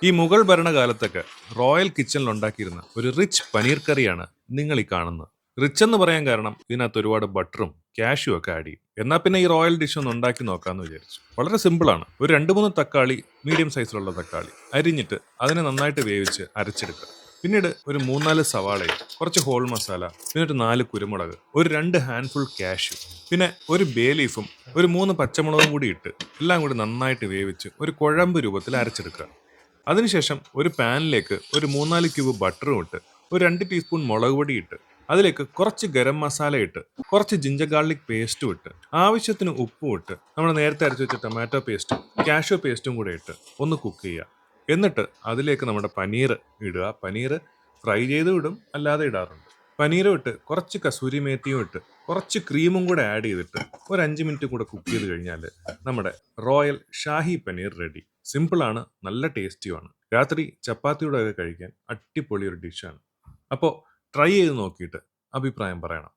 ഈ മുഗൾ ഭരണകാലത്തൊക്കെ റോയൽ കിച്ചണിൽ ഉണ്ടാക്കിയിരുന്ന ഒരു റിച്ച് പനീർ കറിയാണ് നിങ്ങൾ ഈ കാണുന്നത്. റിച്ച് എന്ന് പറയാൻ കാരണം ഇതിനകത്ത് ഒരുപാട് ബട്ടറും കാഷ്യൂ ഒക്കെ ആഡ് ചെയ്യും. എന്നാൽ പിന്നെ ഈ റോയൽ ഡിഷ് ഒന്ന് ഉണ്ടാക്കി നോക്കാമെന്ന് വിചാരിച്ചു. വളരെ സിമ്പിളാണ്. ഒരു രണ്ട് മൂന്ന് തക്കാളി, മീഡിയം സൈസിലുള്ള തക്കാളി അരിഞ്ഞിട്ട് അതിനെ നന്നായിട്ട് വേവിച്ച് അരച്ചെടുക്കുക. പിന്നീട് ഒരു മൂന്നാല് സവാളയും കുറച്ച് ഹോൾ മസാല, പിന്നെ ഒരു 4 കുരുമുളക്, ഒരു 2 ഹാൻഡ്ഫുൾ കാഷ്യൂ, പിന്നെ ഒരു ബേ ലീഫും ഒരു 3 പച്ചമുളകും കൂടി ഇട്ട് എല്ലാം കൂടി നന്നായിട്ട് വേവിച്ച് ഒരു കുഴമ്പ് രൂപത്തിൽ അരച്ചെടുക്കുക. അതിനുശേഷം ഒരു പാനിലേക്ക് ഒരു 3-4 ക്യൂബ് ബട്ടറും ഇട്ട് ഒരു 2 ടീസ്പൂൺ മുളക് പൊടി ഇട്ട് അതിലേക്ക് കുറച്ച് ഗരം മസാല ഇട്ട് കുറച്ച് ജിഞ്ചർ ഗാർലിക് പേസ്റ്റും ഇട്ട് ആവശ്യത്തിന് ഉപ്പും ഇട്ട് നമ്മൾ നേരത്തെ അരച്ച് വെച്ച ടൊമാറ്റോ പേസ്റ്റും കാഷ്യൂ പേസ്റ്റും കൂടെ ഇട്ട് ഒന്ന് കുക്ക് ചെയ്യുക. എന്നിട്ട് അതിലേക്ക് നമ്മുടെ പനീർ ഇടുക. പനീർ ഫ്രൈ ചെയ്തും ഇടും, അല്ലാതെ ഇടാറുണ്ട്. പനീരും ഇട്ട് കുറച്ച് കസൂരി മേത്തിയും ഇട്ട് കുറച്ച് ക്രീമും കൂടെ ആഡ് ചെയ്തിട്ട് ഒരു 5 മിനിറ്റ് കൂടെ കുക്ക് ചെയ്ത് കഴിഞ്ഞാൽ നമ്മുടെ റോയൽ ഷാഹി പനീർ റെഡി. സിമ്പിളാണ്, നല്ല ടേസ്റ്റിയുമാണ്. രാത്രി ചപ്പാത്തിയുടെ ഒക്കെ കഴിക്കാൻ അടിപൊളി ഒരു ഡിഷാണ്. അപ്പോൾ ട്രൈ ചെയ്ത് നോക്കിയിട്ട് അഭിപ്രായം പറയണം.